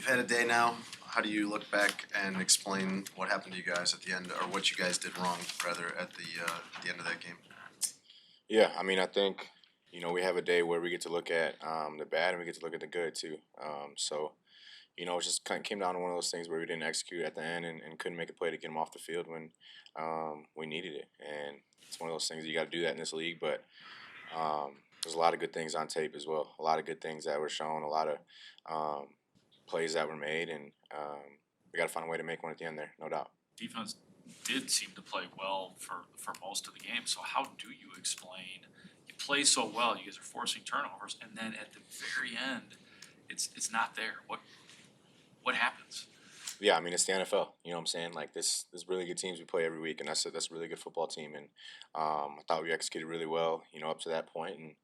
You've had a day now. How do you look back and explain what happened to you guys at the end, or what you guys did wrong, rather, at the end of that game? Yeah, I mean, I think, we have a day where we get to look at the bad and we get to look at the good too. It just kind of came down to one of those things where we didn't execute at the end and couldn't make a play to get them off the field when we needed it. And it's one of those things you got to do that in this league. But there's a lot of good things on tape as well. A lot of good things that were shown. A lot of um, plays that were made, and we got to find a way to make one at the end there, no doubt. Defense did seem to play well for most of the game. So how do you explain you play so well, you guys are forcing turnovers, and then at the very end, it's not there? What happens? Yeah, I mean it's the NFL. You know what I'm saying? Like this really good teams we play every week, and that's a really good football team. And I thought we executed really well, up to that point. And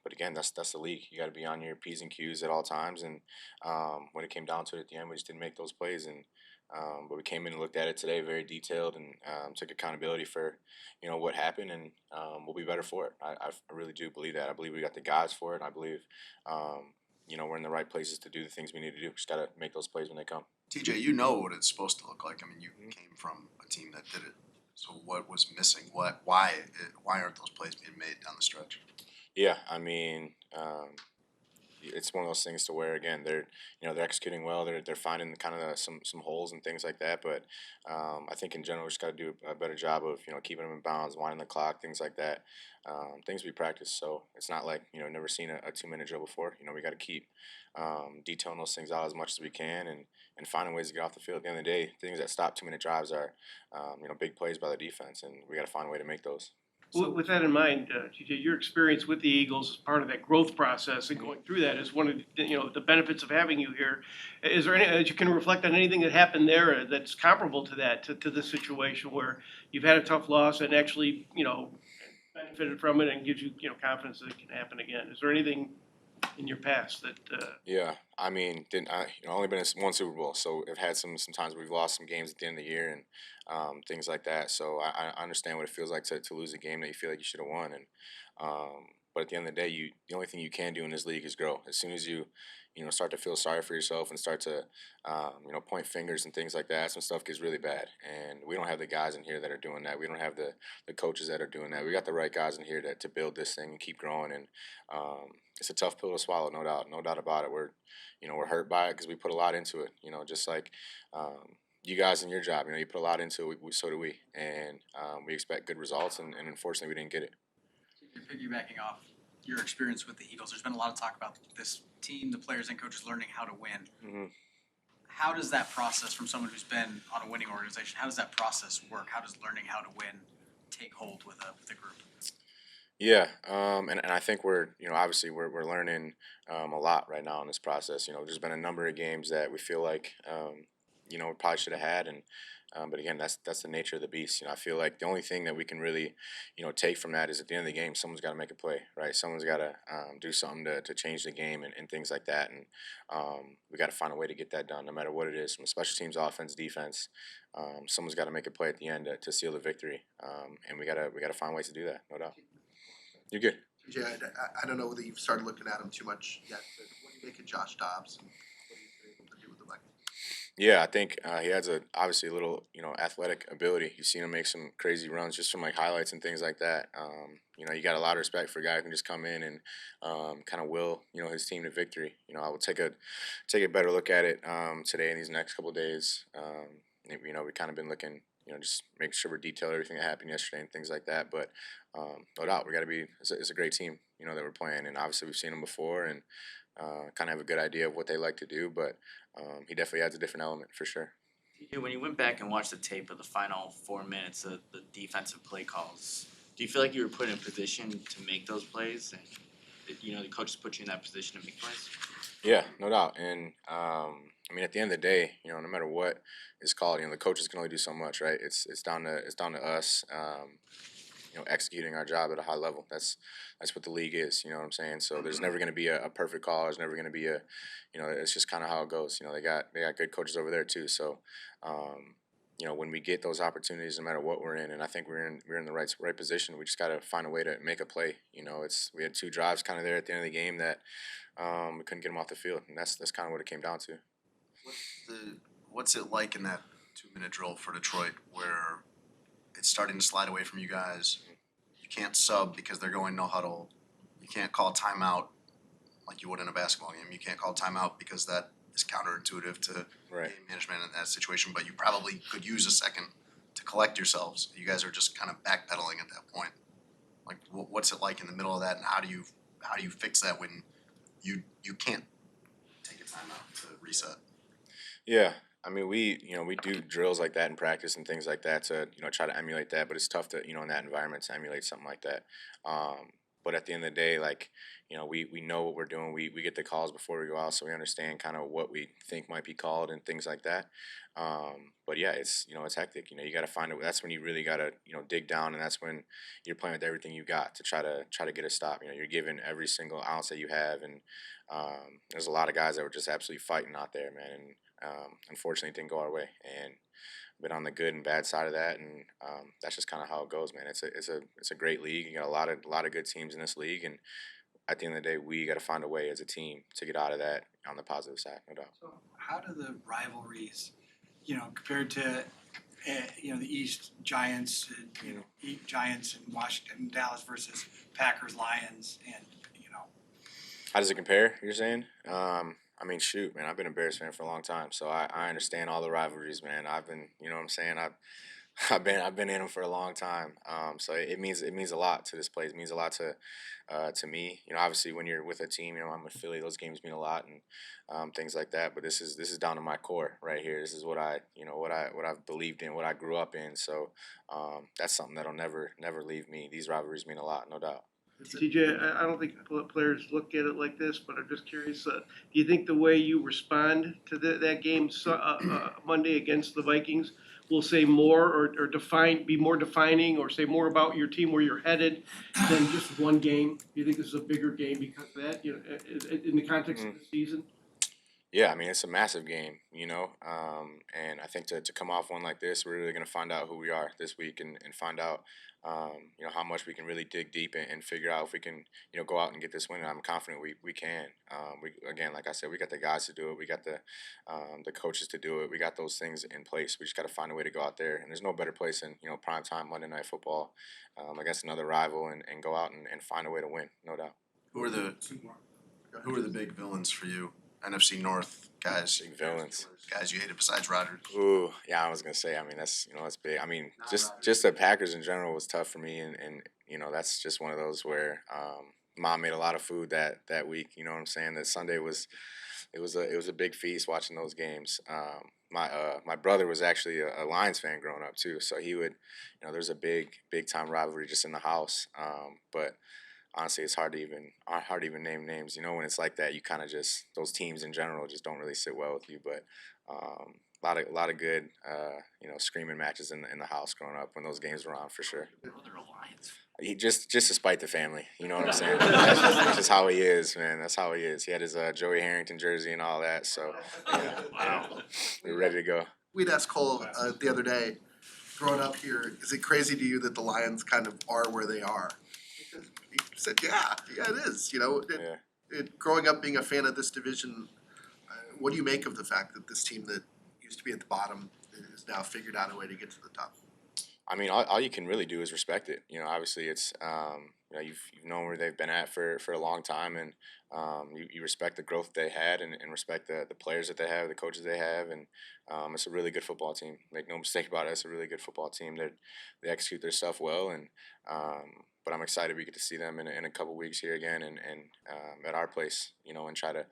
but again, that's the league. You got to be on your p's and q's at all times. And when it came down to it at the end, we just didn't make those plays. And but we came in and looked at it today, very detailed, and took accountability for what happened, and we'll be better for it. I really do believe that. I believe we got the guys for it. And I believe we're in the right places to do the things we need to do. Just got to make those plays when they come. TJ, you know what it's supposed to look like. I mean, you came from a team that did it. So what was missing? Why aren't those plays being made down the stretch? Yeah, I mean, it's one of those things to where again they're executing well. They're finding kind of some holes and things like that. But I think in general we just got to do a better job of keeping them in bounds, winding the clock, things like that. Things we practice. So it's not like never seen a 2-minute drill before. We got to keep detailing those things out as much as we can and finding ways to get off the field. At the end of the day, things that stop 2-minute drives are big plays by the defense, and we got to find a way to make those. With that in mind, TJ, your experience with the Eagles as part of that growth process and going through that is one of the benefits of having you here. Is there any that you can reflect on anything that happened there that's comparable to that to this situation where you've had a tough loss and actually benefited from it and gives you confidence that it can happen again? Is there anything in your past that? Yeah, I mean, only been in one Super Bowl, so I've had some times we've lost some games at the end of the year and things like that. So I understand what it feels like to lose a game that you feel like you should have won. And but at the end of the day, the only thing you can do in this league is grow. As soon as you start to feel sorry for yourself and start to point fingers and things like that, some stuff gets really bad. And we don't have the guys in here that are doing that. We don't have the coaches that are doing that. We got the right guys in here to build this thing and keep growing. And it's a tough pill to swallow, no doubt about it. We're hurt by it because we put a lot into it. Just like you guys in your job, you put a lot into it. So do we, and we expect good results. And unfortunately, we didn't get it. You're piggybacking off your experience with the Eagles. There's been a lot of talk about this team, the players and coaches learning how to win. Mm-hmm. How does that process, from someone who's been on a winning organization, how does that process work? How does learning how to win take hold with a group? Yeah, and I think obviously we're learning a lot right now in this process. There's been a number of games that we feel like we probably should have had, and but again, that's the nature of the beast. I feel like the only thing that we can really take from that is at the end of the game, someone's got to make a play, right? Someone's got to do something to change the game and things like that, and we got to find a way to get that done, no matter what it is, from special teams, offense, defense. Someone's got to make a play at the end to seal the victory, and we gotta find ways to do that, no doubt. You're good. TJ, I don't know whether you've started looking at him too much yet, but what do you make of Josh Dobbs and what he's been able to do with the Vikings? Yeah, I think he has obviously a little athletic ability. You've seen him make some crazy runs just from like highlights and things like that. You got a lot of respect for a guy who can just come in and kind of will his team to victory. I will take a better look at it today and these next couple of days. We kind of been looking. Just make sure we detail everything that happened yesterday and things like that. But no doubt, we got to be. It's a great team, that we're playing, and obviously we've seen them before and kind of have a good idea of what they like to do. But he definitely adds a different element for sure. When you went back and watched the tape of the final 4 minutes of the defensive play calls, do you feel like you were put in position to make those plays, and the coaches put you in that position to make plays? Yeah, no doubt. And at the end of the day, no matter what is called, the coaches can only do so much, right? It's down to us, executing our job at a high level. That's what the league is. You know what I'm saying? So there's never going to be a perfect call. There's never going to be it's just kind of how it goes. They got good coaches over there too. So, when we get those opportunities, no matter what we're in, and I think we're in the right position. We just got to find a way to make a play. We had 2 drives kind of there at the end of the game that we couldn't get them off the field, and that's kind of what it came down to. What's it like in that 2-minute drill for Detroit where it's starting to slide away from you guys? You can't sub because they're going no huddle. You can't call timeout like you would in a basketball game. You can't call timeout because that is counterintuitive to Right. game management in that situation, but you probably could use a second to collect yourselves. You guys are just kind of backpedaling at that point. Like, what's it like in the middle of that, and how do you fix that when you can't take a timeout to reset? Yeah, I mean, we do drills like that in practice and things like that to try to emulate that, but it's tough to in that environment to emulate something like that. But at the end of the day, like we know what we're doing. We get the calls before we go out, so we understand kind of what we think might be called and things like that. But yeah, it's hectic. You got to find it. That's when you really got to dig down, and that's when you're playing with everything you got to try to get a stop. You're giving every single ounce that you have, and there's a lot of guys that were just absolutely fighting out there, man. And unfortunately, it didn't go our way, and been on the good and bad side of that, and that's just kind of how it goes, man. It's a great league. You got a lot of good teams in this league, and at the end of the day, we got to find a way as a team to get out of that on the positive side, no doubt. So how do the rivalries, compared to, the East Giants, Giants in Washington, Dallas versus Packers, Lions, and How does it compare? You're saying? I mean, shoot, man. I've been a Bears fan for a long time, so I understand all the rivalries, man. I've been, what I'm saying. I've been in them for a long time. So it means a lot to this place. It means a lot to me. Obviously when you're with a team, I'm a Philly. Those games mean a lot and things like that. But this is down to my core right here. This is what I've believed in, what I grew up in. So that's something that'll never leave me. These rivalries mean a lot, no doubt. TJ, I don't think players look at it like this, but I'm just curious. Do you think the way you respond to that game Monday against the Vikings will say more or be more defining or say more about your team, where you're headed, than just one game? Do you think this is a bigger game because of that? In the context of the season. Yeah, I mean, it's a massive game, and I think to come off one like this, we're really going to find out who we are this week and find out, how much we can really dig deep and figure out if we can, go out and get this win. And I'm confident we can. Again, like I said, we got the guys to do it. We got the coaches to do it. We got those things in place. We just got to find a way to go out there. And there's no better place than, primetime Monday Night Football against another rival and go out and find a way to win, no doubt. Who are the big villains for you? NFC North guys. Big villains. Guys you hated besides Rodgers. Ooh, yeah, I was gonna say. I mean, that's big. I mean, just the Packers in general was tough for me, and that's just one of those where Mom made a lot of food that week. You know what I'm saying? That Sunday was a big feast watching those games. My brother was actually a Lions fan growing up too, so he would, there's a big time rivalry just in the house. But honestly, it's hard to even name names. When it's like that, you kind of just, those teams in general just don't really sit well with you. But a lot of good screaming matches in the house growing up when those games were on, for sure. Brother Alliance. He just to spite the family, you know what I'm saying? That's just how he is, man. That's how he is. He had his Joey Harrington jersey and all that, so yeah, Wow. we're ready to go. We'd asked Cole the other day, growing up here, is it crazy to you that the Lions kind of are where they are? He said, yeah, it is. Growing up being a fan of this division, what do you make of the fact that this team that used to be at the bottom has now figured out a way to get to the top? I mean, all you can really do is respect it. Obviously, it's you've known where they've been at for a long time, and you respect the growth they had, and respect the players that they have, the coaches they have, and it's a really good football team. Make no mistake about it, it's a really good football team. They execute their stuff well, and but I'm excited we get to see them in a couple weeks here again, and at our place, and try to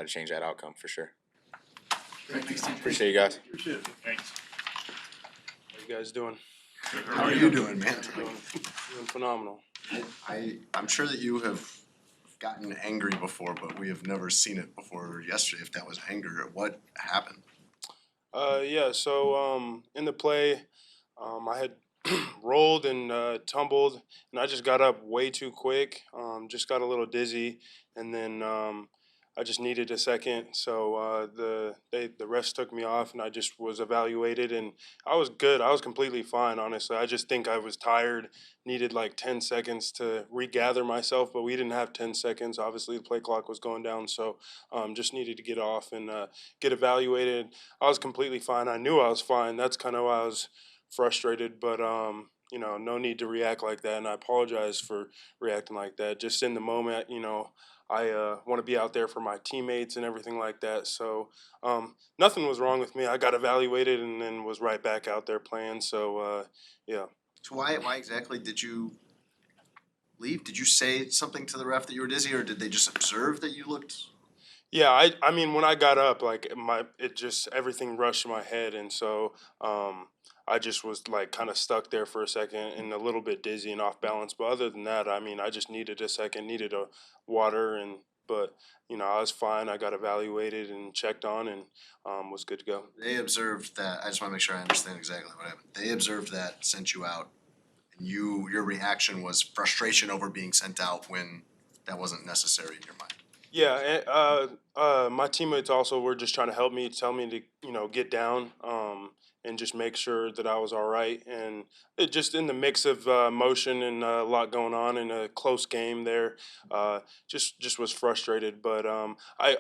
change that outcome for sure. Appreciate you guys. Thanks. How you guys doing? How are you doing, man? Doing phenomenal. I'm sure that you have gotten angry before, but we have never seen it before yesterday. If that was anger, what happened? Yeah, so in the play, I had rolled and tumbled, and I just got up way too quick. Just got a little dizzy, and then I I just needed a second. So the refs took me off, and I just was evaluated, and I was good. I was completely fine, honestly. I just think I was tired, needed like 10 seconds to regather myself, but we didn't have 10 seconds. Obviously, the play clock was going down, so just needed to get off and get evaluated. I was completely fine. I knew I was fine. That's kind of why I was frustrated, but no need to react like that, and I apologize for reacting like that. Just in the moment, I want to be out there for my teammates and everything like that. So nothing was wrong with me. I got evaluated and then was right back out there playing. So yeah. So why exactly did you leave? Did you say something to the ref that you were dizzy, or did they just observe that you looked? Yeah, I mean when I got up, like it just everything rushed to my head, and so I just was like kind of stuck there for a second and a little bit dizzy and off balance. But other than that, I mean, I just needed a second, needed a water, and but I was fine. I got evaluated and checked on, and was good to go. They observed that. I just want to make sure I understand exactly what happened. They observed that, sent you out, and your reaction was frustration over being sent out when that wasn't necessary in your mind. Yeah, and, my teammates also were just trying to help me, tell me to get down, and just make sure that I was all right. And it just in the mix of motion and a lot going on in a close game there, just was frustrated. But I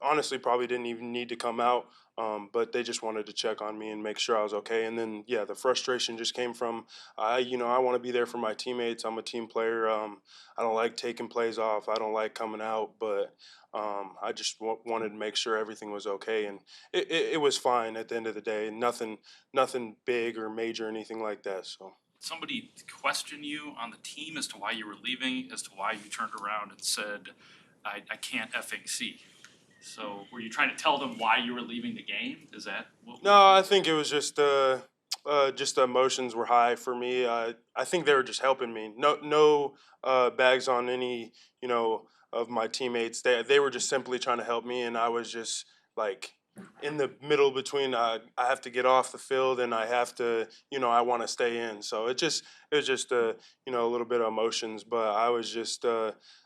honestly probably didn't even need to come out. But they just wanted to check on me and make sure I was okay. And then yeah, the frustration just came from I want to be there for my teammates. I'm a team player. I don't like taking plays off. I don't like coming out, but I just wanted to make sure everything was okay, and it was fine at the end of the day. Nothing big or major, or anything like that. So Somebody question you on the team as to why you were leaving, as to why you turned around and said, I can't effing see. So were you trying to tell them why you were leaving the game? Is that what? no, I think it was just the emotions were high for me. I think they were just helping me. No bags on any of my teammates. They were just simply trying to help me, and I was just like in the middle between I have to get off the field and I have to I want to stay in. So it was just a little bit of emotions, but I was just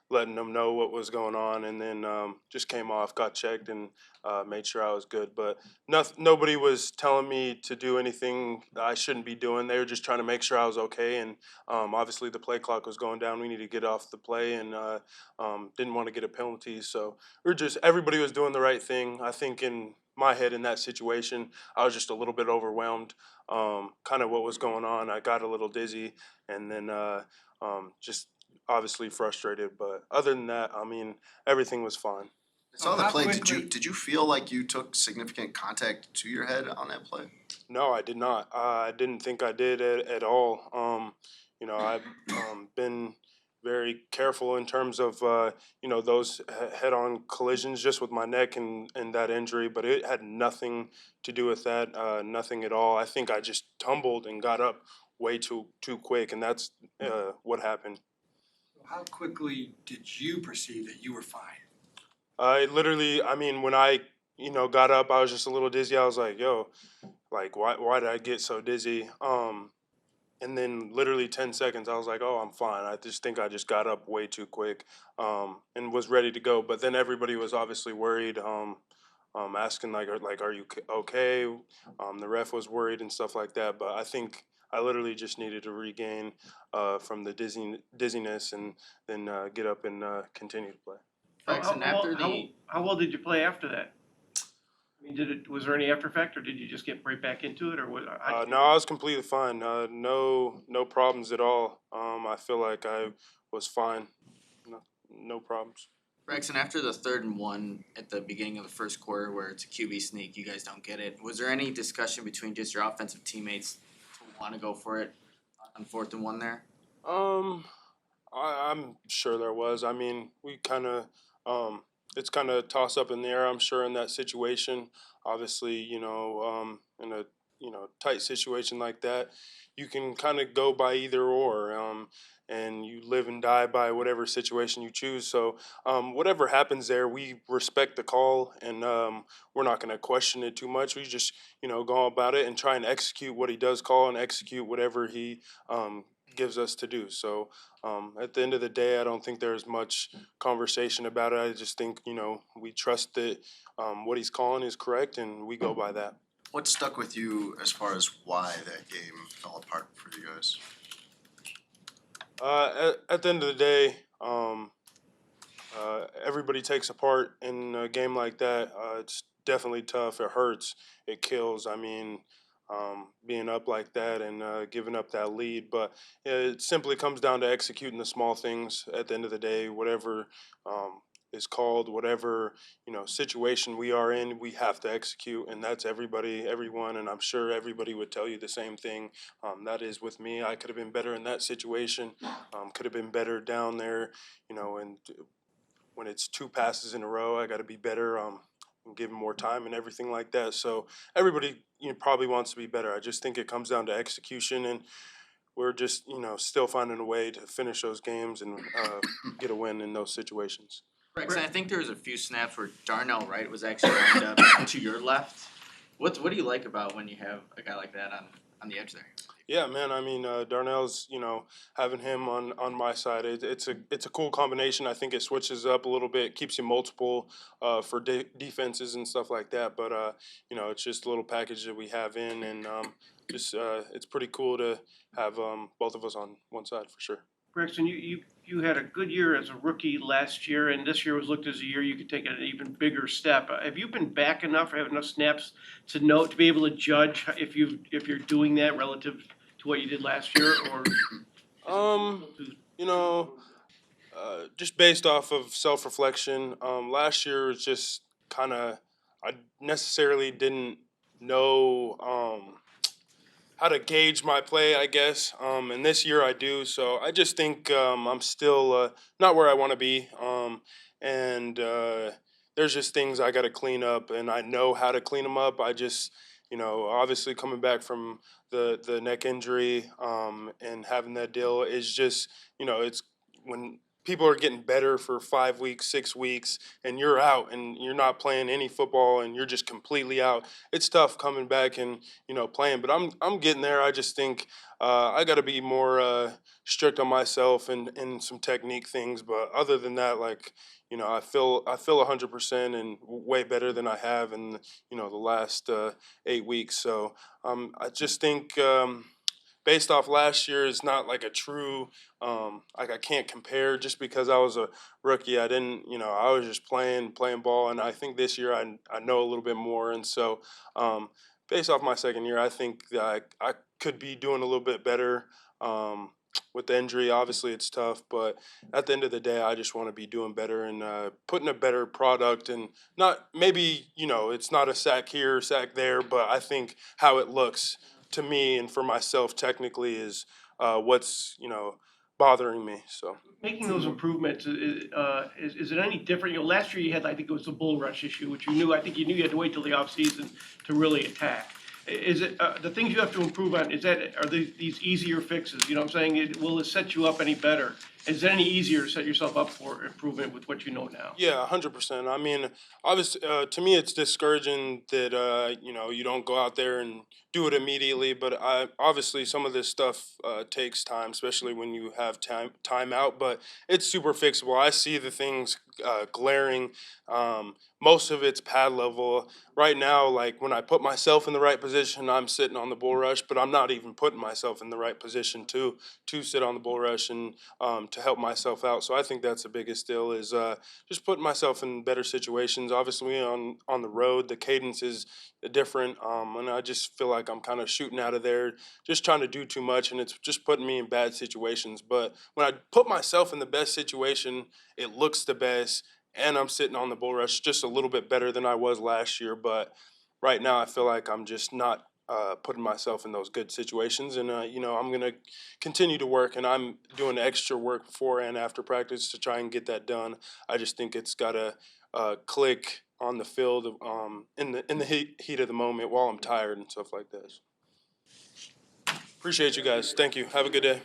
letting them know what was going on, and then just came off, got checked, and made sure I was good. But nobody was telling me to do anything that I shouldn't be doing. They were just trying to make sure I was okay. And obviously the play clock was going down. We needed to get off the play, and didn't want to get a penalty. So everybody was doing the right thing. I think in my head in that situation, I was just a little bit overwhelmed. Kind of what was going on. I got a little dizzy, and then just obviously frustrated. But other than that, I mean, everything was fine. I saw the How play. quickly- Did you feel like you took significant contact to your head on that play? No, I did not. I didn't think I did at all. I've been very careful in terms of those head-on collisions just with my neck and that injury, but it had nothing to do with that. Nothing at all. I think I just tumbled and got up way too quick, and that's what happened. How quickly did you perceive that you were fine? I literally, I mean, when I got up, I was just a little dizzy. I was like, yo, like why did I get so dizzy? And then literally 10 seconds, I was like, oh, I'm fine. I just think I just got up way too quick, and was ready to go. But then everybody was obviously worried, asking are you okay? The ref was worried and stuff like that. But I think I literally just needed to regain from the dizziness, and then get up and continue to play. Braxton, after the How well did you play after that? I mean, was there any after effect, or did you just get right back into it, or what? No, I was completely fine. No problems at all. I feel like I was fine. No problems. Braxton, after the 3rd and 1 at the beginning of the first quarter where it's a QB sneak, you guys don't get it. Was there any discussion between just your offensive teammates to want to go for it on 4th and 1 there? I'm sure there was. I mean, we kind of, it's kind of toss up in the air. I'm sure in that situation, obviously, in a tight situation like that, you can kind of go by either or, and you live and die by whatever situation you choose. So whatever happens there, we respect the call, and we're not going to question it too much. We just go about it and try and execute what he does call and execute whatever he gives us to do. So at the end of the day, I don't think there's much conversation about it. I just think, we trust that what he's calling is correct, and we go by that. What stuck with you as far as why that game fell apart for you guys? At the end of the day, everybody takes a part in a game like that. It's definitely tough. It hurts. It kills. I mean, being up like that and giving up that lead. But it simply comes down to executing the small things at the end of the day, whatever is called, whatever, situation we are in, we have to execute. And that's everyone. And I'm sure everybody would tell you the same thing. That is with me. I could have been better in that situation, could have been better down there, and when it's 2 passes in a row, I got to be better, and give him more time and everything like that. So everybody, probably wants to be better. I just think it comes down to execution, and we're just, still finding a way to finish those games and get a win in those situations. Braxton, I think there was a few snaps where Darnell Wright was actually lined up to your left. What do you like about when you have a guy like that on the edge there? Yeah, man. I mean, Darnell's, having him on my side, it's a cool combination. I think it switches up a little bit, keeps you multiple for defenses and stuff like that. But it's just a little package that we have in, and it's pretty cool to have both of us on one side for sure. Braxton, you had a good year as a rookie last year, and this year was looked as a year you could take an even bigger step. Have you been back enough or have enough snaps to be able to judge if you're doing that relative to what you did last year, or? Just based off of self-reflection, last year was just kind of, I necessarily didn't know how to gauge my play, I guess. And this year I do. So I just think I'm still not where I want to be. And there's just things I got to clean up, and I know how to clean them up. I just, obviously coming back from the neck injury and having that deal is just, it's when people are getting better for 5 weeks, 6 weeks, and you're out and you're not playing any football and you're just completely out. It's tough coming back and playing, but I'm getting there. I just think I got to be more strict on myself and some technique things. But other than that, like I feel 100% and way better than I have in the last 8 weeks. So I just think. Based off last year, is not like a true like I can't compare just because I was a rookie. I didn't, I was just playing ball, and I think this year I know a little bit more, and so based off my second year, I think that I could be doing a little bit better. With the injury, obviously it's tough, but at the end of the day, I just want to be doing better and putting a better product, and not maybe it's not a sack here, sack there, but I think how it looks to me and for myself technically is what's bothering me. So Making those improvements, is it any different? Last year you had, I think it was the bull rush issue, which I think you knew you had to wait till the offseason to really attack. Is it, the things you have to improve on, are these easier fixes? You know what I'm saying? Will it set you up any better? Is it any easier to set yourself up for improvement with what you know now? yeah, 100%. I mean, obviously, to me, it's discouraging that you don't go out there and do it immediately. But obviously some of this stuff takes time, especially when you have time out. But it's super fixable. I see the things glaring. Most of it's pad level right now. Like when I put myself in the right position, I'm sitting on the bull rush, but I'm not even putting myself in the right position to sit on the bull rush and to help myself out. So I think that's the biggest deal is just putting myself in better situations. Obviously on the road, the cadence is different, and I just feel like I'm kind of shooting out of there, just trying to do too much, and it's just putting me in bad situations. But when I put myself in the best situation, it looks the best, and I'm sitting on the bull rush just a little bit better than I was last year. But right now, I feel like I'm just not putting myself in those good situations, and I'm gonna continue to work, and I'm doing extra work before and after practice to try and get that done. I just think it's gotta click on the field in the heat of the moment while I'm tired and stuff like this. Appreciate you guys. Thank you. Have a good day.